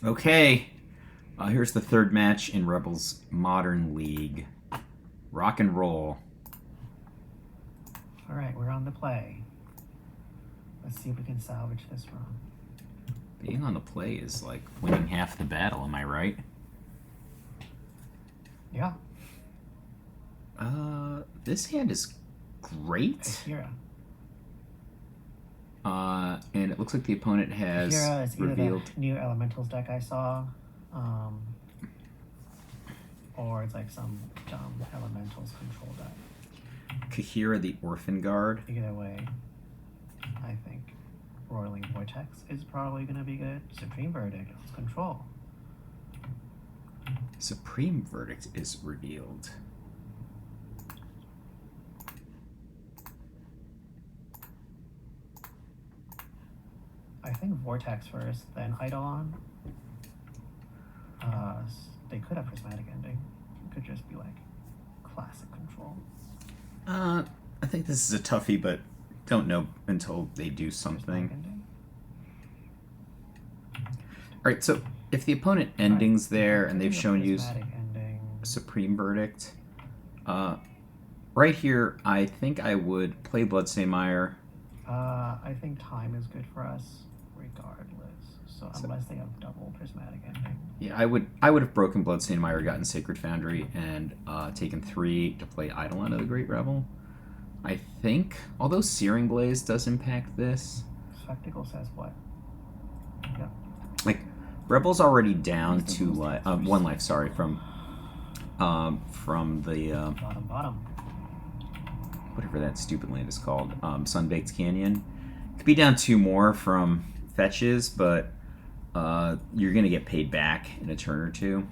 Okay, here's the third match in Rebels Modern League. Rock and roll. Alright, we're on the play. Let's see if we can salvage this run. Being on the play is like winning half the battle, am I right? Yeah. This hand is great. Ahira. And it looks like the opponent has Ahira is either revealed. the new Elementals deck I saw, or it's like some dumb Elementals control deck. Kahira the Orphan Guard. Either way, I think Roiling Vortex is probably going to be good. Supreme Verdict is control. Supreme Verdict is revealed. I think Vortex first, then Eidolon. They could have Prismatic Ending. It could just be like classic control. I think this is a toughie, but don't know until they do Prismatic something. Ending. Alright, so if the opponent endings there and they've shown you Prismatic Ending. Supreme Verdict, right here, I think I would play Bloodstained Mire. I think time is good for us regardless. So unless they have double Prismatic Ending. Yeah, I would have broken Bloodstained Mire, gotten Sacred Foundry, and taken 3 to play Eidolon of the Great Rebel. I think, although Searing Blaze does impact this, Spectacle says what? Yep. like Rebel's already down to 1 life. Sorry, from the Bottom. whatever that stupid land is called, Sunbaked Canyon. Could be down 2 more from fetches, but you're gonna get paid back in a turn or 2.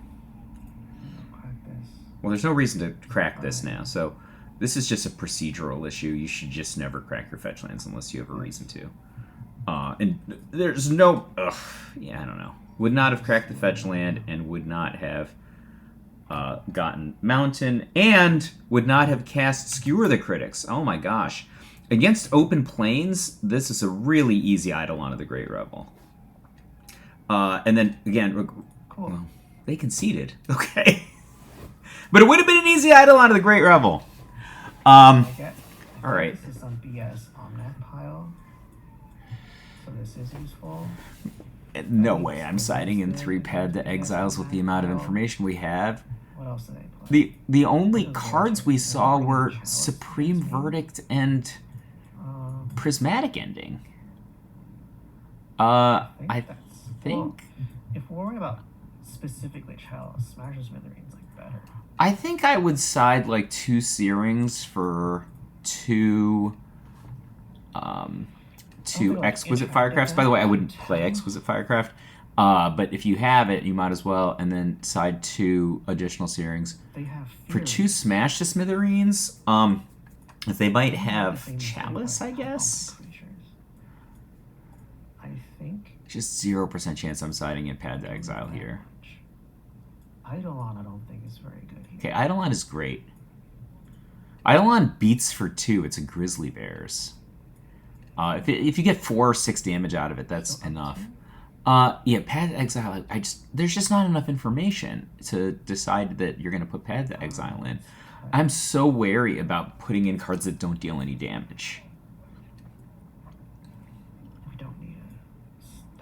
Crack this. Well, there's no reason to crack this now, so this is just a procedural issue. You should just never crack your fetch lands unless you have a reason to. And there's no... yeah, I don't know. Would not have cracked the fetch land and would not have gotten Mountain and would not have cast Skewer the Critics. Oh my gosh. Against open plains, this is a really easy Eidolon of the Great Rebel. And then, again, Cool. well, they conceded. Okay. But it would have been an easy Eidolon of the Great Rebel. I get. All right. This is some BS on that pile. So this is useful. No way I'm siding in 3 Pad to Exiles with the amount of information we have. What else did they play? The only cards we saw were Supreme Verdict and Prismatic Ending. I think Well, if we're worried about specifically Chalice, Smash or Smithereens like better. I think I would side like 2 Searings for 2 like Exquisite Enchanted Firecrafts. By the way, I wouldn't Death. play Exquisite Firecraft. But if you have it, you might as well, and then side 2 additional Searings. They have For Fury. 2 Smash to Smithereens, they might They have the same Chalice, I like guess. pump creatures. I think. Just 0% chance I'm siding in Pad to Exile here. Eidolon, I don't think is very good here. Okay, Eidolon is great. Eidolon beats for 2. It's a Grizzly Bears. If you get 4 or 6 damage out of it, that's So up enough. to- Yeah, Pad to Exile. There's just not enough information to decide that you're going to put Pad to Exile in. I'm so wary about putting in cards that don't deal any damage. We don't need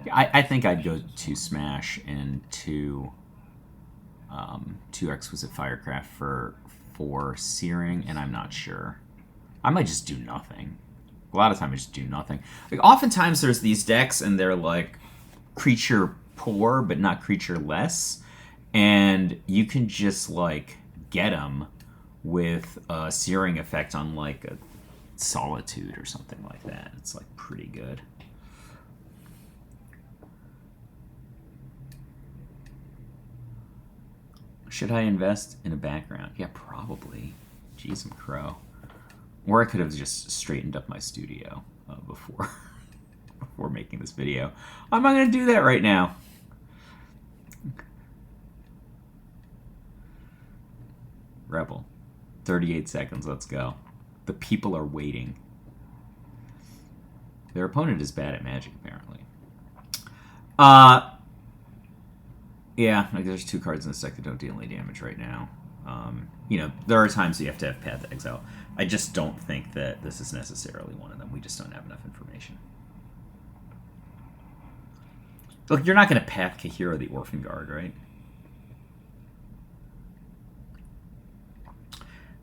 it. I think I'd go 2 Smash and 2 Exquisite Firecraft for 4 Searing, and I'm not sure. I might just do nothing. A lot of time I just do nothing. Like, oftentimes there's these decks and they're like creature poor but not creature less, and you can just like get them with a Searing effect on like a Solitude or something like that. It's like pretty good. Should I invest in a background? Yeah, probably. Jeez, I'm crow. Or I could have just straightened up my studio before before making this video. I'm not going to do that right now. Rebel. 38 seconds, let's go. The people are waiting. Their opponent is bad at Magic, apparently. Yeah, like there's 2 cards in this deck that don't deal any damage right now. You know, there are times you have to have Path to Exile. I just don't think that this is necessarily one of them. We just don't have enough information. Look, you're not going to Path Kahira the Orphan Guard, right?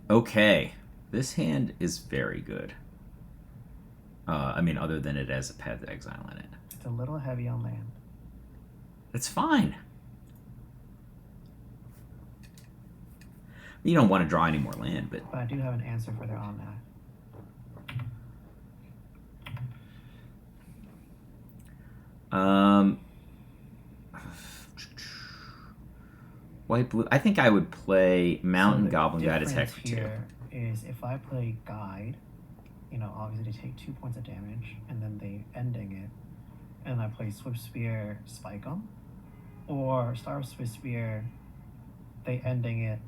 Okay. This hand is very good. I mean, other than it has a Path to Exile in it. It's a little heavy on land. It's fine. You don't want to draw any more land, but... But I do have an answer for their on that. White, blue... I think I would play Mountain So Goblin Guide difference attack for 2. here is if I play Guide, you know, obviously they take 2 points of damage, and then they ending it, and I play Swift Spear, spike them, or Star of Swift Spear, they ending it,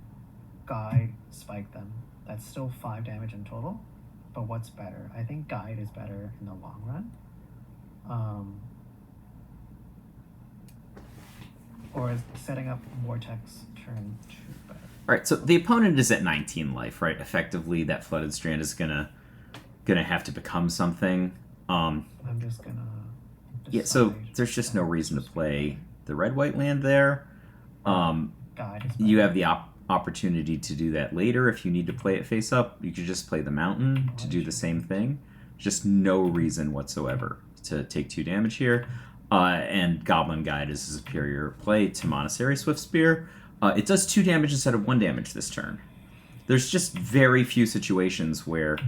Guide, spike them. That's still 5 damage in total, but what's better? I think Guide is better in the long run. Or is setting up Vortex turn 2 better? Alright, so the opponent is at 19 life, right? Effectively, that Flooded Strand is gonna have to become something. I'm just gonna... Yeah, so decide there's just no that reason to Swift play the red-white land there. Guide is better. You have the opportunity to do that later if you need to play it face up. You could just play the mountain to do the same thing. Just no reason whatsoever to take 2 damage here. And Goblin Guide is a superior play to Monastery Swift Spear. It does 2 damage instead of 1 damage this turn. There's just very few situations where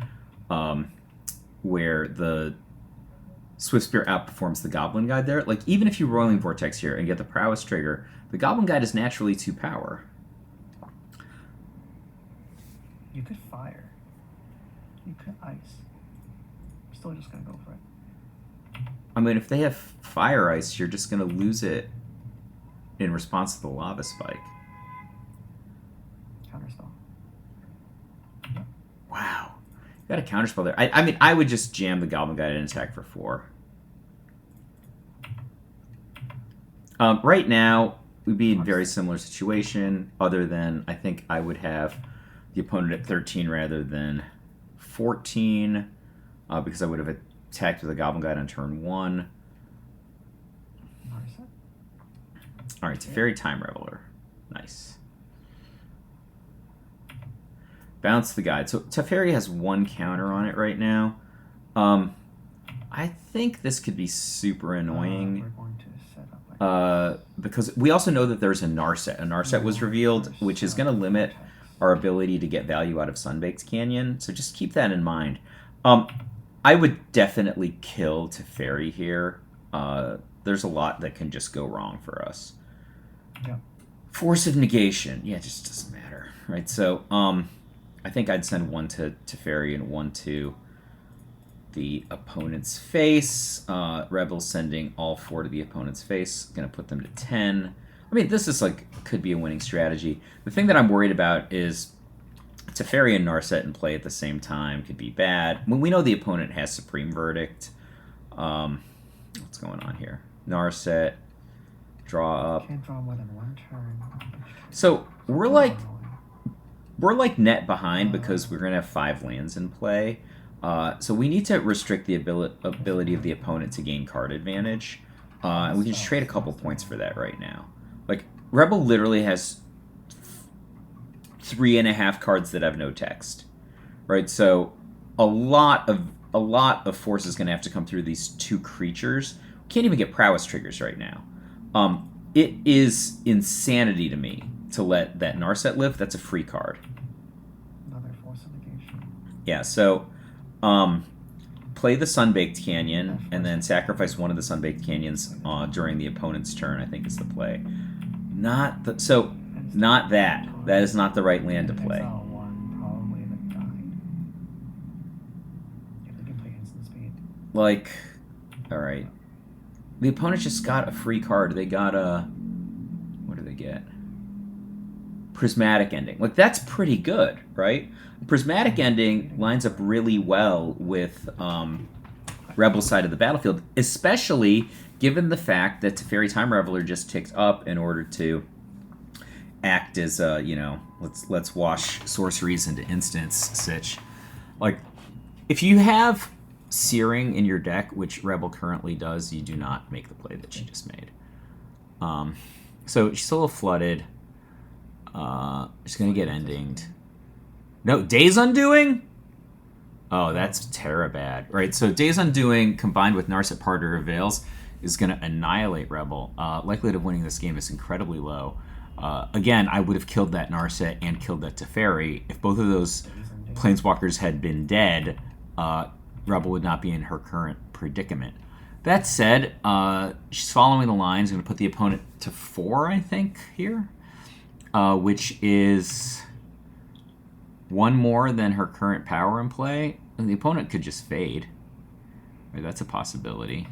the Swift Spear outperforms the Goblin Guide there. Like, even if you Roiling Vortex here and get the Prowess trigger, the Goblin Guide is naturally 2 power. You could fire. You could ice. I'm still just gonna go for it. I mean, if they have Fire Ice, you're just going to lose it in response to the Lava Spike. Counterspell. Wow. You got a counterspell there. I mean, I would just jam the Goblin Guide and attack for 4. Right now, we'd be in a very similar situation, other than I think I would have the opponent at 13 rather than 14, because I would have attacked with a Goblin Guide on turn 1. Alright, Teferi Time Reveler. Nice. Bounce the Guide. So Teferi has 1 counter on it right now. I think this could be super annoying. We're going to set up like Because we also know that there's a Narset. A Narset was revealed, which is going to limit our ability to get value out of Sunbaked Canyon. So just keep that in mind. I would definitely kill Teferi here. There's a lot that can just go wrong for us. Yeah. Force of Negation. Yeah, it just doesn't matter. Right, so I think I'd send 1 to Teferi and 1 to the opponent's face. Rebel sending all 4 to the opponent's face. Going to put them to 10. I mean, this is could be a winning strategy. The thing that I'm worried about is Teferi and Narset in play at the same time could be bad. When we know the opponent has Supreme Verdict. What's going on here? Narset, draw up. Can't draw more than 1 turn. So we're net behind because we're gonna have 5 lands in play. So we need to restrict the ability of the opponent to gain card advantage. And we can just trade a couple points for that right now. Like, Rebel literally has 3.5 cards that have no text, right? So a lot of force is going to have to come through these 2 creatures. We can't even get prowess triggers right now. It is insanity to me to let that Narset live. That's a free card. Another Force of Negation. Yeah, so play the Sunbaked Canyon and then sacrifice 1 of the Sunbaked Canyons during the opponent's turn, I think is the play. Not that. That is not the right land to play. Exile 1, probably the Guide. If they can play instant speed. Like, alright. The opponent just got a free card. They got a... What do they get? Prismatic Ending. Like, that's pretty good, right? Prismatic Ending lines up really well with Rebel side of the battlefield, especially given the fact that Teferi Time Reveler just ticked up in order to act as let's wash sorceries into instants sitch. Like, if you have Searing in your deck, which Rebel currently does, you do not make the play that she just made. So she's a little flooded. She's gonna get endinged. No, Days Undoing? Oh, that's Terabad. Right, so Days Undoing combined with Narset Parter of Veils is going to annihilate Rebel. Likelihood of winning this game is incredibly low. Again, I would have killed that Narset and killed that Teferi. If both of those Planeswalkers had been dead, Rebel would not be in her current predicament. That said, she's following the lines. Going to put the opponent to 4, I think, here, which is 1 more than her current power in play. And the opponent could just fade. Right, that's a possibility.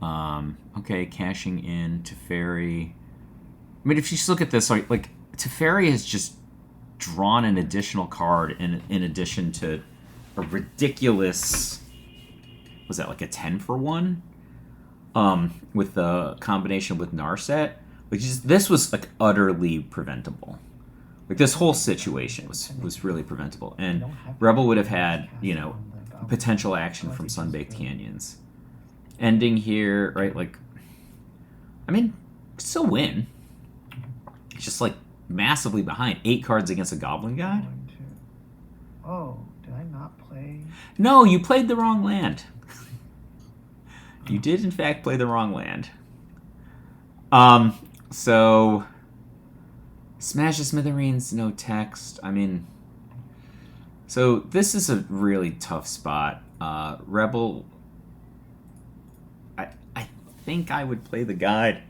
Okay, cashing in Teferi. I mean, if you just look at this, like Teferi has just drawn an additional card in addition to a ridiculous, was that like a 10 for 1? With the combination with Narset. Like, this was like utterly preventable. Like, this whole situation was really preventable. And Rebel would have had, potential action from Sunbaked Canyons. Ending here, right? Like, I mean, still win. It's just, like, massively behind. 8 cards against a Goblin God? Oh, did I not play? No, you played the wrong land. You did, in fact, play the wrong land. So... Smash the Smithereens, no text. I mean, so this is a really tough spot. Rebel, I think I would play the guide.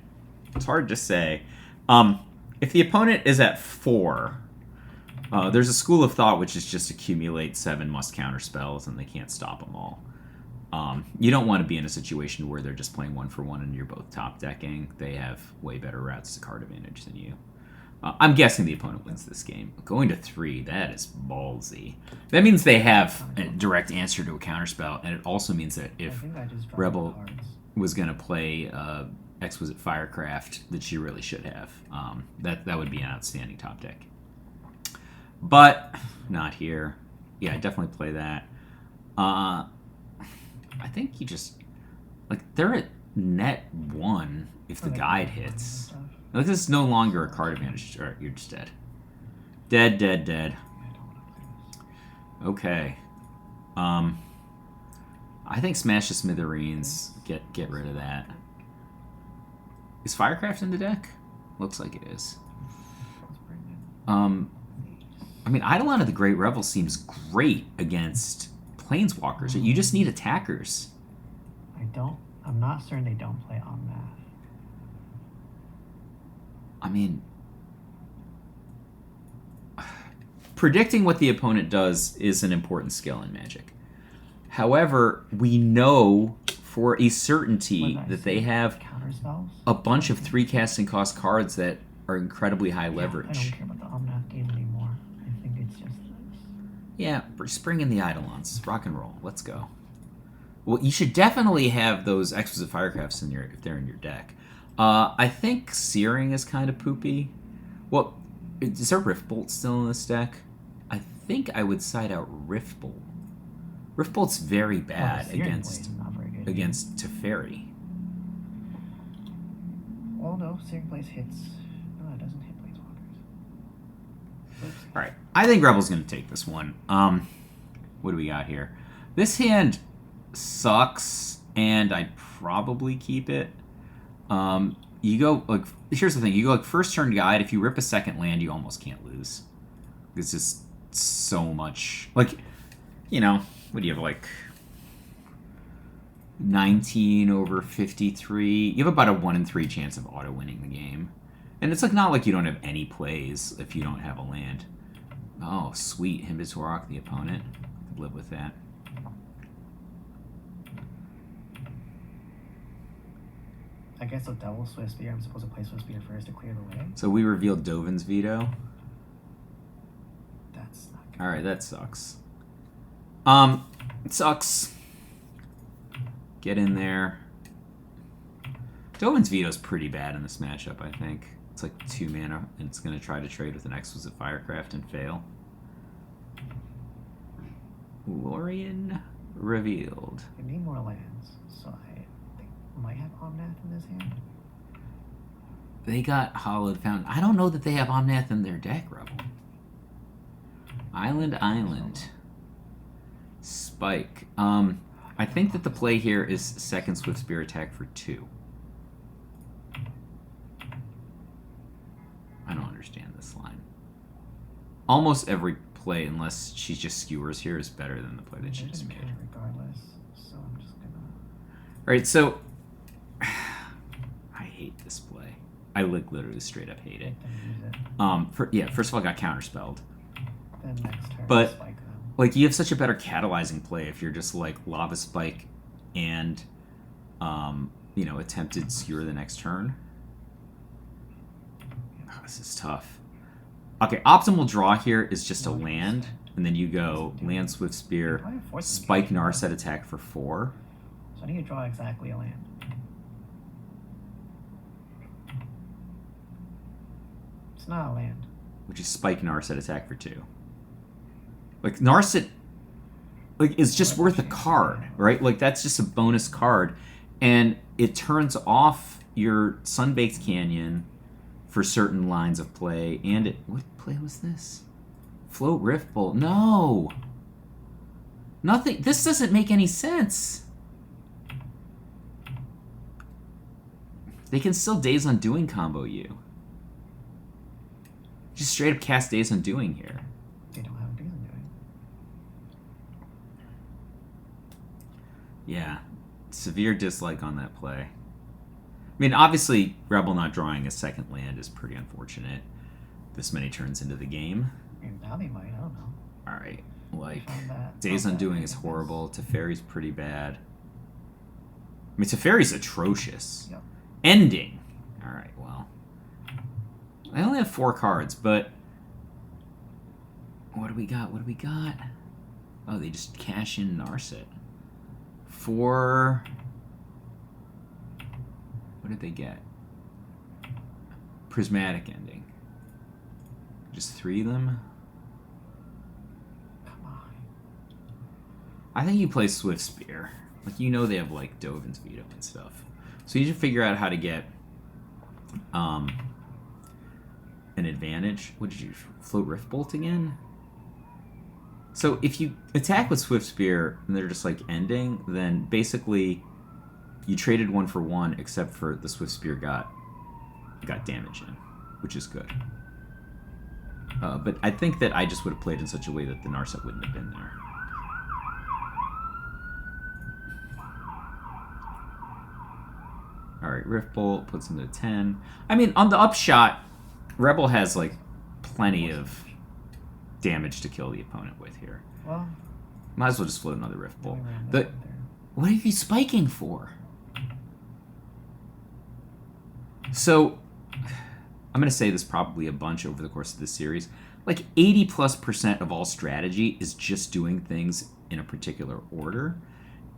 It's hard to say. If the opponent is at 4, there's a school of thought which is just accumulate 7 must counter spells and they can't stop them all. You don't want to be in a situation where they're just playing 1 for 1 and you're both top decking. They have way better routes to card advantage than you. I'm guessing the opponent wins this game. Going to 3, that is ballsy. That means they have a direct answer to a counterspell, and it also means that if Rebel was going to play Exquisite Firecraft, that she really should have. That would be an outstanding top deck. But not here. Yeah, I definitely play that. I think you just... Like, they're at net 1 if the guide hits. Like, this is no longer a card advantage. Alright, you're just dead. Dead. Okay. I think Smash the Smithereens. Get rid of that. Is Firecraft in the deck? Looks like it is. I mean, Eidolon of the Great Revel seems great against Planeswalkers. You just need attackers. I'm not certain they don't play on math. I mean, predicting what the opponent does is an important skill in Magic. However, we know for a certainty that they have a bunch of 3 casting cost cards that are incredibly high leverage. I don't care about the Omnath game anymore. I think it's just this. Yeah, spring in the Eidolons. Rock and roll. Let's go. Well, you should definitely have those Exquisite Firecrafts if they're in your deck. I think Searing is kind of poopy. Well, is there Riftbolt still in this deck? I think I would side out Riftbolt. Riftbolt's very bad against Teferi. Well, no, Searing Blaze hits. No, it doesn't hit Planeswalkers. Alright, I think Rebel's going to take this one. What do we got here? This hand sucks, and I'd probably keep it. You go, like, here's the thing. You go, like, first turn guide. If you rip a second land, you almost can't lose. It's just so much. Like, what do you have, like, 19 over 53? You have about a 1 in 3 chance of auto-winning the game. And it's, like, not like you don't have any plays if you don't have a land. Oh, sweet. Himbitorok, the opponent. Could live with that. I guess with Devil Swift Spear, I'm supposed to play Swift Spear first to clear the way. So we revealed Dovin's veto. That's not good. Alright, that sucks. It sucks. Get in there. Dovin's Veto's pretty bad in this matchup, I think. It's like 2 mana, and it's going to try to trade with an Exquisite Firecraft and fail. Lorien revealed. I need more lands, so I think I might have Omnath in this hand. They got Hollowed Fountain. I don't know that they have Omnath in their deck, Rebel. Island. Spike. I think that the play here is second Swift Spear attack for 2. I don't understand this line. Almost every play, unless she just skewers here, is better than the play that she just made. Regardless, so I'm just gonna. Alright, so I hate this play. I literally straight up hate it. Then use it. First of all, I got counterspelled. Then next turn, But spike them. like you have such a better catalyzing play if you're just like Lava Spike and attempted skewer the next turn. Oh, this is tough. Okay, optimal draw here is just a land, and then you go land Swift Spear, Spike Narset attack for 4. So I need to draw exactly a land. It's not a land. Which is Spike Narset attack for 2. Like Narset is just worth a card, right? Like that's just a bonus card. And it turns off your Sunbaked Canyon for certain lines of play. And what play was this? Float Rift Bolt. No! Nothing. This doesn't make any sense. They can still Days Undoing combo you. Just straight up cast Days Undoing here. They don't have a Days Undoing. Yeah. Severe dislike on that play. I mean, obviously, Rebel not drawing a second land is pretty unfortunate this many turns into the game. And now they might, I don't know. Alright, like, Found that. Days Found that. Undoing is horrible. Teferi's pretty bad. I mean, Teferi's atrocious. Yep. Ending. Alright, well. I only have 4 cards, but... What do we got? Oh, they just cash in Narset. 4... What did they get? Prismatic Ending. Just 3 of them? Come on. I think you play Swift Spear. Like, they have, like, Dovin's Veto and stuff. So you should figure out how to get an advantage. What did you... Float Rift Bolt again? So if you attack with Swift Spear and they're just, like, ending, then basically you traded 1 for 1, except for the Swift Spear got damage in, which is good. But I think that I just would have played in such a way that the Narset wouldn't have been there. Alright, Rift Bolt puts him to 10. I mean, on the upshot, Rebel has, like, plenty of damage to kill the opponent with here. Well, might as well just float another Rift Bolt. we ran that The, one there. what are you spiking for? So, I'm going to say this probably a bunch over the course of this series. Like 80+% of all strategy is just doing things in a particular order.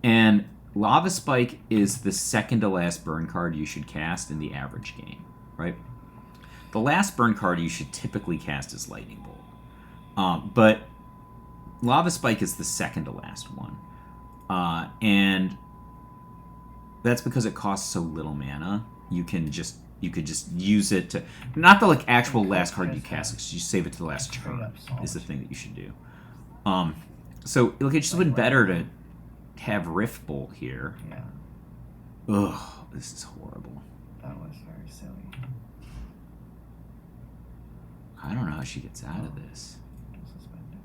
And Lava Spike is the second to last burn card you should cast in the average game, right? The last burn card you should typically cast is Lightning Bolt. But Lava Spike is the second to last one. And that's because it costs so little mana. You could just use it to, not the like actual last card you cast, because you save it to the last turn is the thing that you should do. So look, it just would be better to have Rift Bolt here. Yeah, Ugh, this is horrible. that was very silly. I don't know how she gets out of this. Suspended.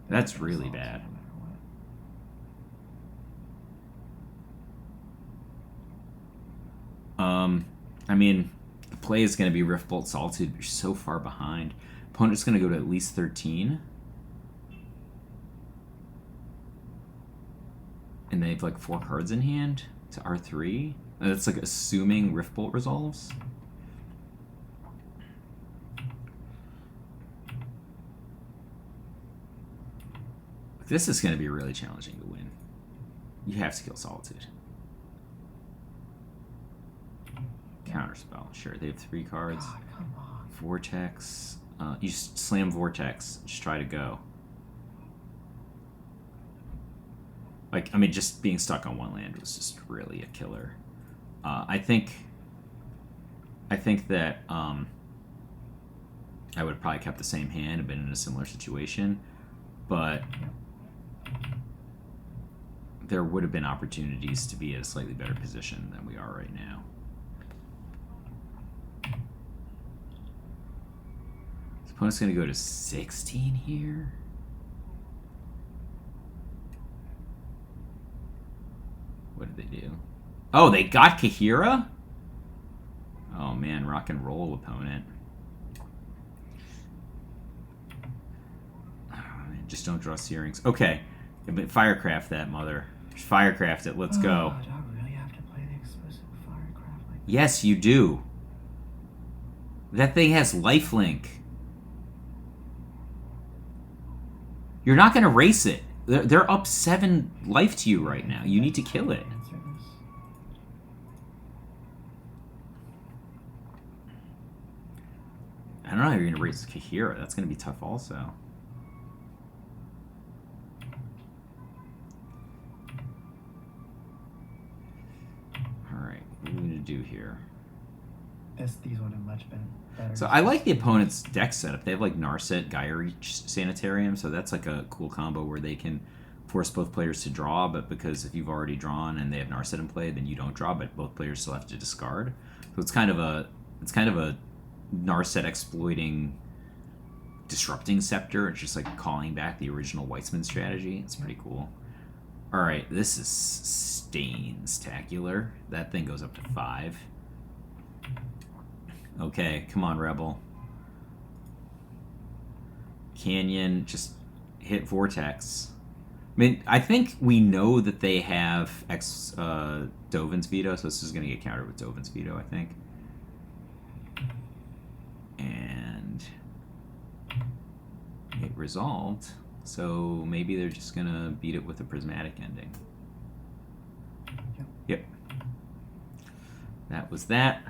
That's They're really assaults bad. no matter what. I mean, the play is going to be Rift Bolt Solitude, but you're so far behind. Opponent's going to go to at least 13. And they have like 4 cards in hand to R3. And that's like assuming Rift Bolt resolves. This is going to be really challenging to win. You have to kill Solitude. counterspell. Sure, they have 3 cards. God, come on. Vortex. You slam Vortex. Just try to go. Like, I mean, just being stuck on 1 land was just really a killer. I think that I would have probably kept the same hand and been in a similar situation, but there would have been opportunities to be at a slightly better position than we are right now. His opponent's going to go to 16 here. What did they do? Oh, they got Kahira? Oh man, rock and roll opponent. Oh, man, just don't draw Searings. Okay, but Firecraft that mother. Firecraft it, let's go. Do I really have to play the exclusive Firecraft like that? Yes, you do. That thing has lifelink. You're not going to race it. They're up 7 life to you right now. You need to kill it. Answer this. I don't know how you're going to race Kahira. That's going to be tough also. Alright, what are we going to do here? These would have much been better. So I like the opponent's deck setup. They have like Narset, Gaia Reach, Sanitarium, so that's like a cool combo where they can force both players to draw, but because if you've already drawn and they have Narset in play, then you don't draw, but both players still have to discard. So it's kind of a Narset exploiting Disrupting Scepter. It's just like calling back the original Weitzman strategy. It's pretty cool. Alright, this is Stains-tacular. That thing goes up to 5. Okay, come on, Rebel. Canyon, just hit Vortex. I mean, I think we know that they have Dovin's Veto, so this is going to get countered with Dovin's Veto, I think. And it resolved, so maybe they're just going to beat it with a Prismatic ending. Yep. That was that.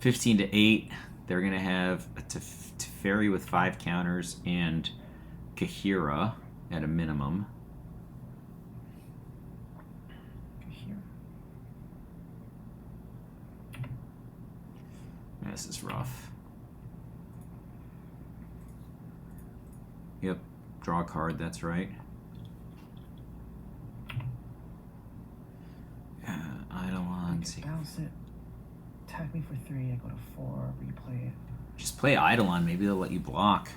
15 to 8. They're going to have a Teferi with 5 counters and Kahira at a minimum. Here. This is rough. Yep. Draw a card, that's right. Eidolon. Bounce it. Attack me for 3, I go to 4, replay it. Just play Eidolon, maybe they'll let you block.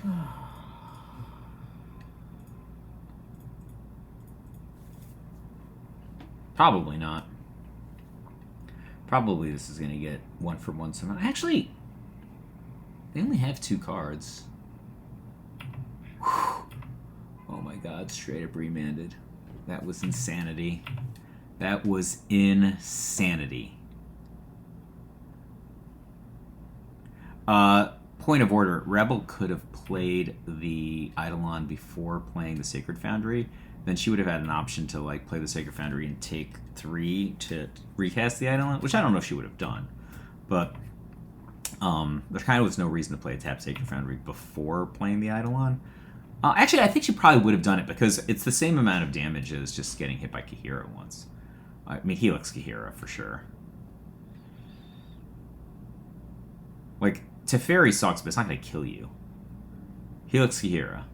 Probably not. Probably this is going to get 1-for-1 somehow. Actually, they only have 2 cards. Whew. Oh my god, straight up remanded. That was insanity. That was insanity. Point of order. Rebel could have played the Eidolon before playing the Sacred Foundry. Then she would have had an option to like play the Sacred Foundry and take 3 to recast the Eidolon, which I don't know if she would have done. But there kind of was no reason to play a tap Sacred Foundry before playing the Eidolon. Actually, I think she probably would have done it because it's the same amount of damage as just getting hit by Kahira once. I mean, Helix Kahira for sure. Like, Teferi sucks, but it's not going to kill you. Helix Kahira.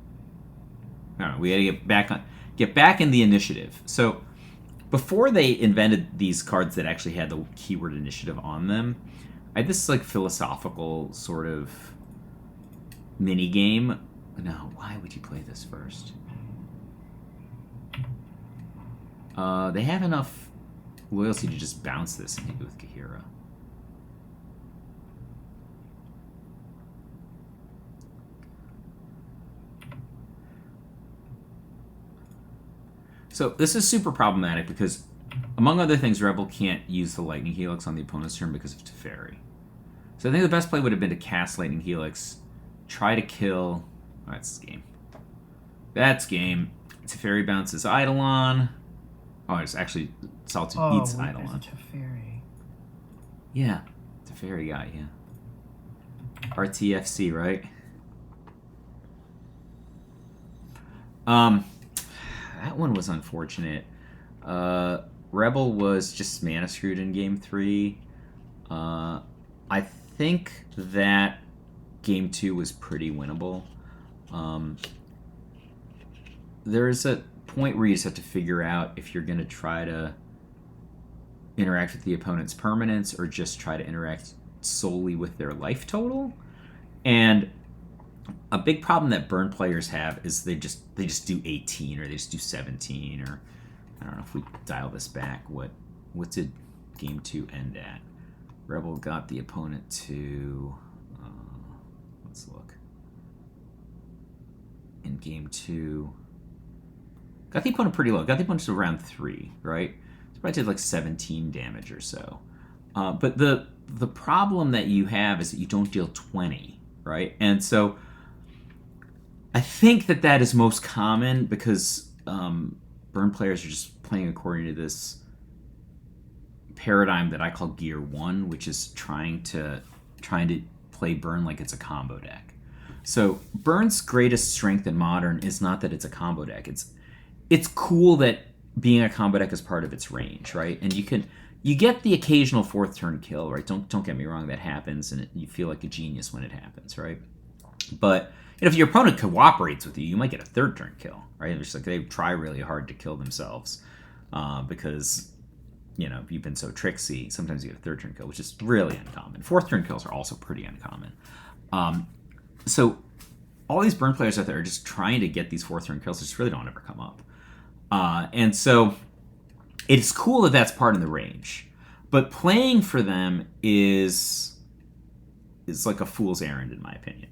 I don't know, we got to get back in the initiative. So, before they invented these cards that actually had the keyword initiative on them, I had this, like, philosophical sort of mini-game. No, why would you play this first? They have enough loyalty to just bounce this and hit you with Kahira. So this is super problematic because, among other things, Rebel can't use the Lightning Helix on the opponent's turn because of Teferi. So I think the best play would have been to cast Lightning Helix, try to kill... Oh, that's game. That's game. Teferi bounces Eidolon. Oh, it's actually Solitude eats Eidolon. Teferi. Yeah. Fairy got you. RTFC, right? That one was unfortunate. Rebel was just mana screwed in game 3. I think that game 2 was pretty winnable. There is a point where you just have to figure out if you're going to try to interact with the opponent's permanents or just try to interact solely with their life total. And a big problem that burn players have is they just do 18 or they just do 17, or I don't know if we dial this back. What did game 2 end at? Rebel got the opponent to let's look. In game 2, got the opponent pretty low. Got the opponent to around 3, right? So probably did like 17 damage or so. But the problem that you have is that you don't deal 20, right? And so I think that is most common because burn players are just playing according to this paradigm that I call Gear 1, which is trying to play burn like it's a combo deck. So burn's greatest strength in Modern is not that it's a combo deck. It's cool that being a combo deck is part of its range, right? And you get the occasional 4th turn kill, right? Don't get me wrong, that happens, and you feel like a genius when it happens, right? But if your opponent cooperates with you, you might get a 3rd turn kill, right? It's just like they try really hard to kill themselves because you've been so tricksy. Sometimes you get a 3rd turn kill, which is really uncommon. 4th turn kills are also pretty uncommon. So all these burn players out there are just trying to get these 4th turn kills that just really don't ever come up. And so it's cool that that's part of the range, but playing for them is like a fool's errand in my opinion.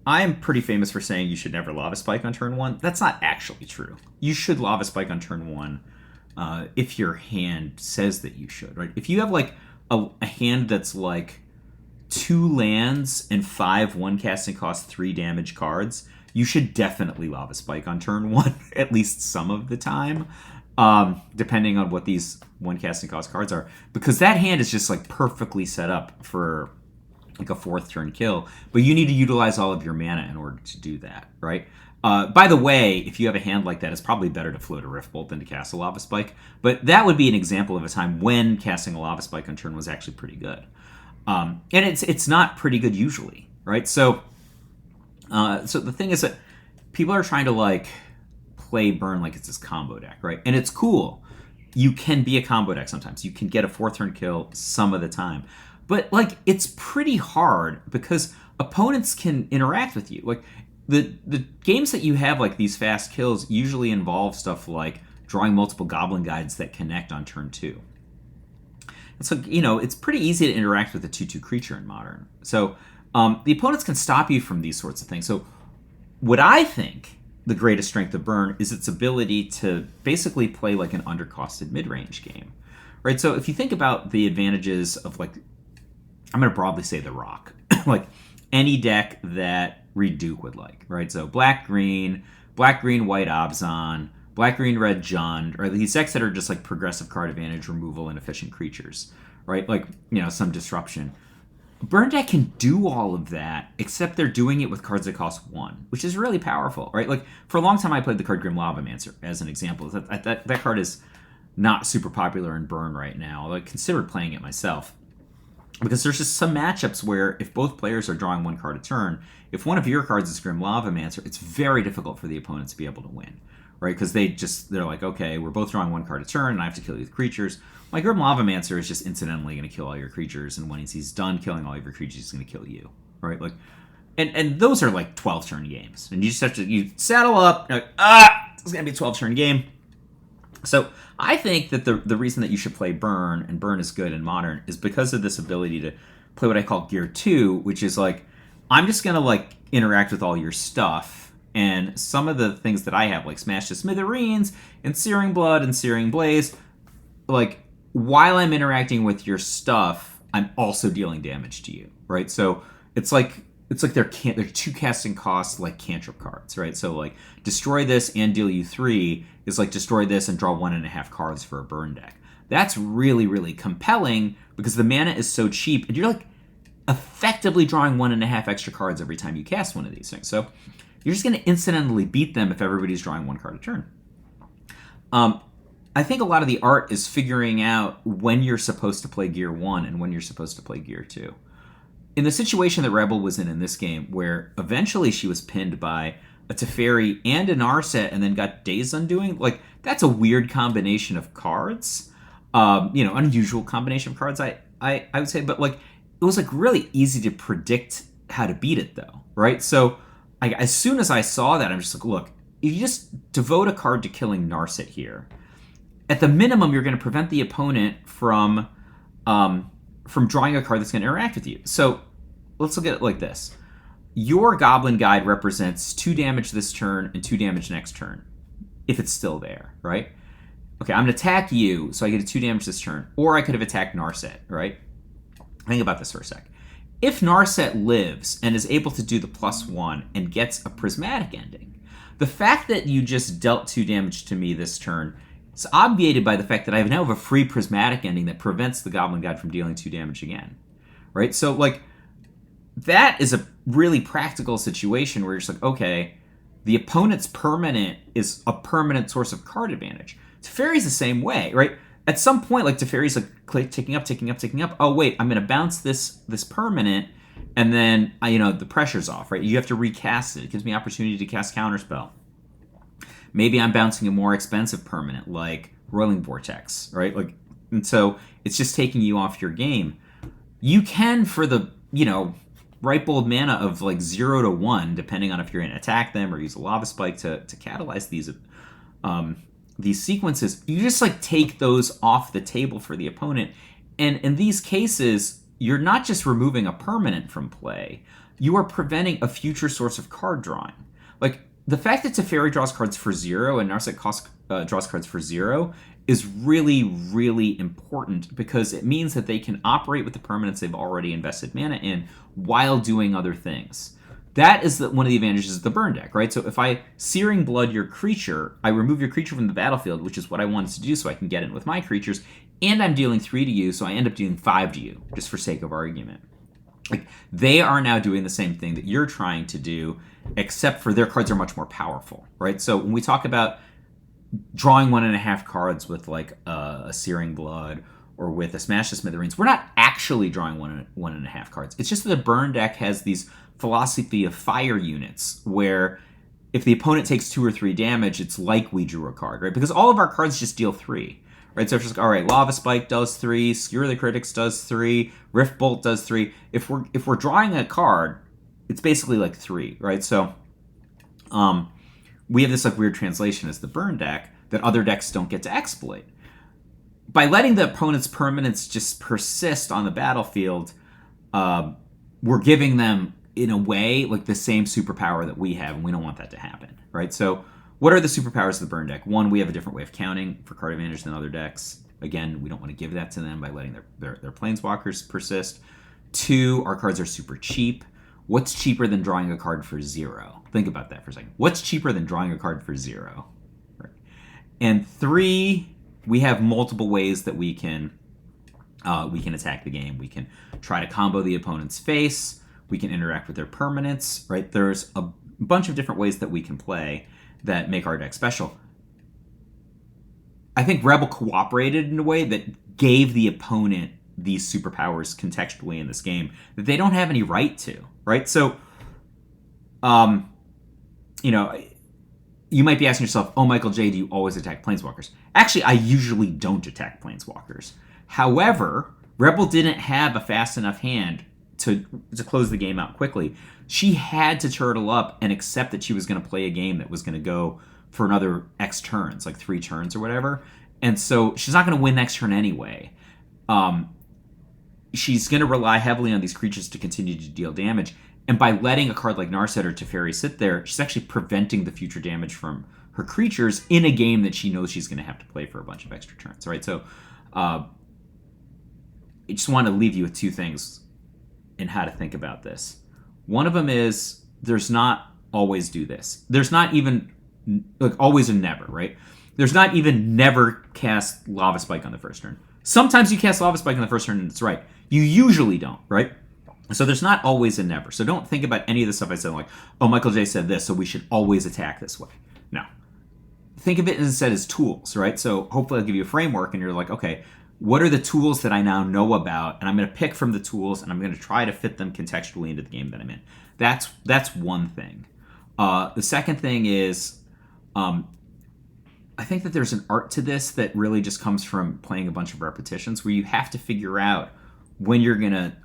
I am pretty famous for saying you should never Lava Spike on turn 1. That's not actually true. You should Lava Spike on turn 1 if your hand says that you should, right? If you have like a hand that's like 2 lands and 5 1 casting cost 3 damage cards, you should definitely Lava Spike on turn 1 at least some of the time, depending on what these 1 casting cost cards are, because that hand is just like perfectly set up for like a 4th turn kill, but you need to utilize all of your mana in order to do that, right? By the way, if you have a hand like that, it's probably better to float a Rift Bolt than to cast a Lava Spike, but that would be an example of a time when casting a Lava Spike on turn was actually pretty good. And it's not pretty good usually, right? So the thing is that people are trying to like play burn like it's this combo deck, right? And it's cool. You can be a combo deck sometimes. You can get a 4th turn kill some of the time. But like it's pretty hard because opponents can interact with you. Like the games that you have like these fast kills usually involve stuff like drawing multiple Goblin Guides that connect on turn 2. And so, it's pretty easy to interact with a 2/2 creature in Modern. So the opponents can stop you from these sorts of things. So what I think the greatest strength of Burn is its ability to basically play like an undercosted mid-range game, right? So if you think about the advantages of like, I'm going to broadly say the Rock, like any deck that Reed Duke would like, right? So black-green, white Abzan, black-green, red Jund, or these decks that are just like progressive card advantage, removal, and efficient creatures, right? Like, some disruption. Burn deck can do all of that, except they're doing it with cards that cost 1, which is really powerful, right? Like, for a long time I played the card Grim Lavamancer as an example. That card is not super popular in Burn right now. I considered playing it myself, because there's just some matchups where if both players are drawing 1 card a turn, if one of your cards is Grim Lavamancer, it's very difficult for the opponent to be able to win, right? Because they're like, okay, we're both drawing 1 card a turn, and I have to kill you with creatures. My Grim Lavamancer is just incidentally going to kill all your creatures, and when he's done killing all of your creatures, he's going to kill you, right? Like, and those are like 12-turn games, and you just have to you saddle up. You're like, this is going to be a 12-turn game. So I think that the reason that you should play Burn, and Burn is good in Modern, is because of this ability to play what I call Gear 2, which is like, I'm just going to like interact with all your stuff, and some of the things that I have, like Smash to Smithereens, and Searing Blood, and Searing Blaze, like, while I'm interacting with your stuff, I'm also dealing damage to you, right? So it's like they're 2 casting costs like cantrip cards, right? So like destroy this and deal you 3 is like destroy this and draw 1.5 cards for a burn deck. That's really, really compelling because the mana is so cheap, and you're like effectively drawing 1.5 extra cards every time you cast one of these things. So you're just going to incidentally beat them if everybody's drawing 1 card a turn. I think a lot of the art is figuring out when you're supposed to play Gear 1 and when you're supposed to play Gear 2. In the situation that Rebel was in this game, where eventually she was pinned by a Teferi and an Narset and then got Days Undoing, like, that's a weird combination of cards. Unusual combination of cards, I would say. But, like, it was, like, really easy to predict how to beat it, though, right? So as soon as I saw that, I'm just like, look, if you just devote a card to killing Narset here, at the minimum, you're going to prevent the opponent from drawing a card that's going to interact with you. So let's look at it like this. Your Goblin Guide represents 2 damage this turn and 2 damage next turn, if it's still there, right? Okay, I'm going to attack you, so I get a 2 damage this turn. Or I could have attacked Narset, right? Think about this for a sec. If Narset lives and is able to do the +1 and gets a Prismatic Ending, the fact that you just dealt 2 damage to me this turn, it's obviated by the fact that I now have a free Prismatic Ending that prevents the Goblin Guide from dealing 2 damage again. Right? So, like, that is a really practical situation where you're just like, okay, the opponent's permanent is a permanent source of card advantage. Teferi's the same way, right? At some point, like, Teferi's like ticking up. Oh, wait, I'm going to bounce this permanent, and then, the pressure's off, right? You have to recast it. It gives me opportunity to cast Counterspell. Maybe I'm bouncing a more expensive permanent, like Roiling Vortex, right? Like, and so it's just taking you off your game. You can, for the, ripe old mana of like 0 to 1, depending on if you're going to attack them or use a Lava Spike to catalyze these sequences, you just like take those off the table for the opponent. And in these cases, you're not just removing a permanent from play, you are preventing a future source of card drawing. Like, the fact that Teferi draws cards for 0 and Narset draws cards for 0 is really, really important because it means that they can operate with the permanents they've already invested mana in while doing other things. That is one of the advantages of the burn deck, right? So if I Searing Blood your creature, I remove your creature from the battlefield, which is what I wanted to do so I can get it with my creatures, and I'm dealing 3 to you, so I end up dealing 5 to you, just for sake of argument. Like, they are now doing the same thing that you're trying to do, except for their cards are much more powerful, right? So when we talk about drawing 1.5 cards with, like, a Searing Blood or with a Smash the Smithereens, we're not actually drawing 1.5 cards. It's just that the burn deck has these philosophy of fire units, where if the opponent takes 2 or 3 damage, it's like we drew a card, right? Because all of our cards just deal 3. Right, so it's just like, all right, Lava Spike does 3, Skewer the Critics does 3, Rift Bolt does 3. If we're drawing a card, it's basically like 3, right? So, we have this like weird translation as the burn deck that other decks don't get to exploit. By letting the opponent's permanents just persist on the battlefield, we're giving them, in a way, like the same superpower that we have, and we don't want that to happen, right? So, what are the superpowers of the burn deck? 1, we have a different way of counting for card advantage than other decks. Again, we don't want to give that to them by letting their planeswalkers persist. 2, our cards are super cheap. What's cheaper than drawing a card for 0? Think about that for a second. What's cheaper than drawing a card for 0? Right. And 3, we have multiple ways that we can attack the game. We can try to combo the opponent's face. We can interact with their permanents. Right. There's a bunch of different ways that we can play that make our deck special. I think Rebel cooperated in a way that gave the opponent these superpowers contextually in this game that they don't have any right to, right? So, you might be asking yourself, oh, Michael J., do you always attack Planeswalkers? Actually, I usually don't attack Planeswalkers. However, Rebel didn't have a fast enough hand to close the game out quickly. She had to turtle up and accept that she was going to play a game that was going to go for another X turns, like 3 turns or whatever. And so she's not going to win next turn anyway. She's going to rely heavily on these creatures to continue to deal damage. And by letting a card like Narset or Teferi sit there, she's actually preventing the future damage from her creatures in a game that she knows she's going to have to play for a bunch of extra turns, right? So I just want to leave you with 2 things in how to think about this. One of them is there's not always do this. There's not even like always and never, right? There's not even never cast Lava Spike on the first turn. Sometimes you cast Lava Spike on the first turn and it's right. You usually don't, right? So there's not always a never. So don't think about any of the stuff I said like, oh, Michael J said this, so we should always attack this way. No. Think of it instead as tools, right? So hopefully I'll give you a framework and you're like, okay, what are the tools that I now know about? And I'm going to pick from the tools and I'm going to try to fit them contextually into the game that I'm in. That's one thing. The second thing is, I think that there's an art to this that really just comes from playing a bunch of repetitions where you have to figure out when you're gonna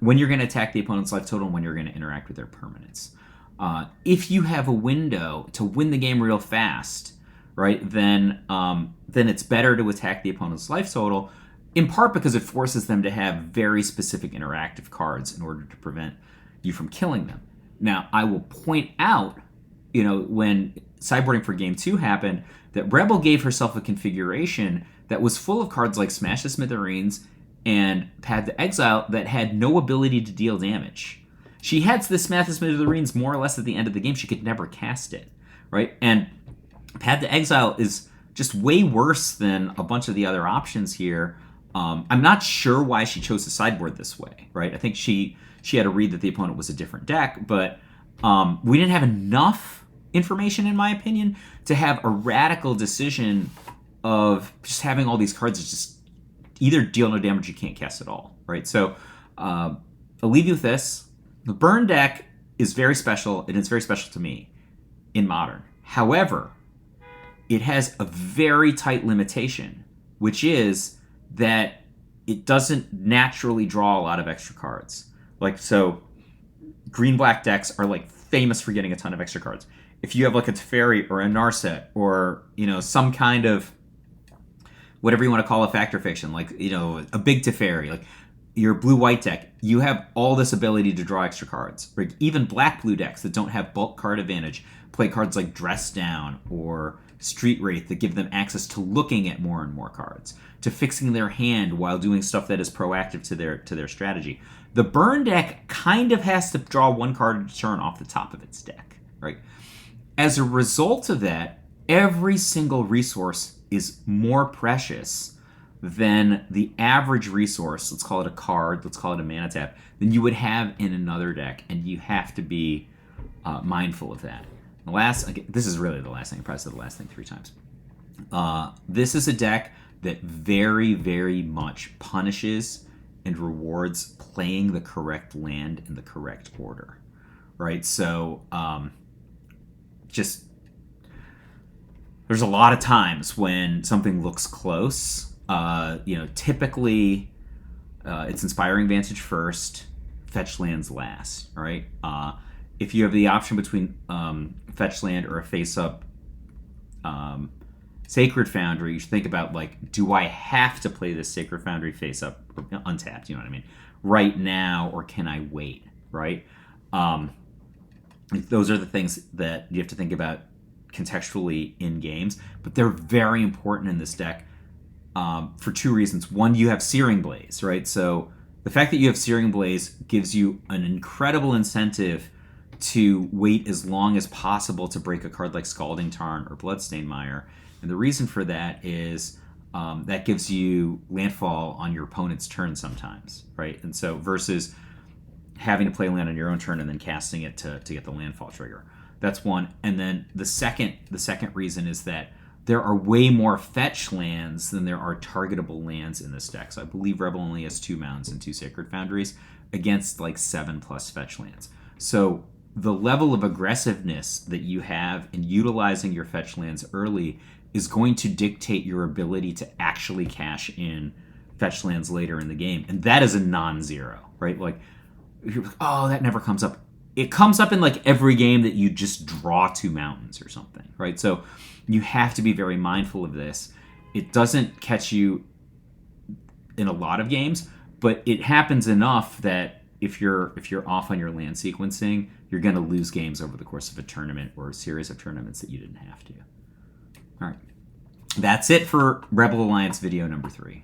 attack the opponent's life total and when you're gonna interact with their permanents. If you have a window to win the game real fast, right, then it's better to attack the opponent's life total, in part because it forces them to have very specific interactive cards in order to prevent you from killing them. Now, I will point out, when sideboarding for Game 2 happened, that Rebel gave herself a configuration that was full of cards like Smash the Smithereens and Pad the Exile that had no ability to deal damage. She had the Smash the Smithereens more or less at the end of the game. She could never cast it, right? And Pad the Exile is just way worse than a bunch of the other options here. I'm not sure why she chose to sideboard this way, right? I think she had to read that the opponent was a different deck, but we didn't have enough information, in my opinion, to have a radical decision of just having all these cards that just either deal no damage or you can't cast at all, right? So I'll leave you with this. The burn deck is very special, and it's very special to me in Modern. However, it has a very tight limitation, which is that it doesn't naturally draw a lot of extra cards. So green-black decks are famous for getting a ton of extra cards. If you have a Teferi or a Narset or, some kind of whatever you want to call a fact or fiction, a big Teferi, your blue-white deck, you have all this ability to draw extra cards. Even black-blue decks that don't have bulk card advantage play cards like Dress Down or Street Wraith that give them access to looking at more and more cards, to fixing their hand while doing stuff that is proactive to their strategy. The burn deck kind of has to draw one card a turn off the top of its deck, right? As a result of that, every single resource is more precious than the average resource, let's call it a card, let's call it a mana tap, than you would have in another deck, and you have to be mindful of that. This is really the last thing. I probably said the last thing 3 times. This is a deck that very, very much punishes and rewards playing the correct land in the correct order, right? So, there's a lot of times when something looks close. Typically, it's Inspiring Vantage first, fetch lands last, all right? If you have the option between fetch land or a face-up Sacred Foundry, you should think about, do I have to play this Sacred Foundry face-up untapped, you know what I mean, right now, or can I wait, right? Those are the things that you have to think about contextually in games, but they're very important in this deck for 2 reasons. One, you have Searing Blaze, right? So the fact that you have Searing Blaze gives you an incredible incentive to wait as long as possible to break a card like Scalding Tarn or Bloodstained Mire. And the reason for that is that gives you landfall on your opponent's turn sometimes, right? And so versus having to play land on your own turn and then casting it to get the landfall trigger. That's one. And then the second reason is that there are way more fetch lands than there are targetable lands in this deck. So I believe Rebel only has 2 mounds and 2 Sacred Foundries against 7+ fetch lands. So the level of aggressiveness that you have in utilizing your fetch lands early is going to dictate your ability to actually cash in fetch lands later in the game. And that is a non-zero, right? Oh, that never comes up. It comes up in every game that you just draw 2 mountains or something, right? So you have to be very mindful of this. It doesn't catch you in a lot of games, but it happens enough that if you're off on your land sequencing, you're going to lose games over the course of a tournament or a series of tournaments that you didn't have to. All right. That's it for Rebel Alliance video number 3.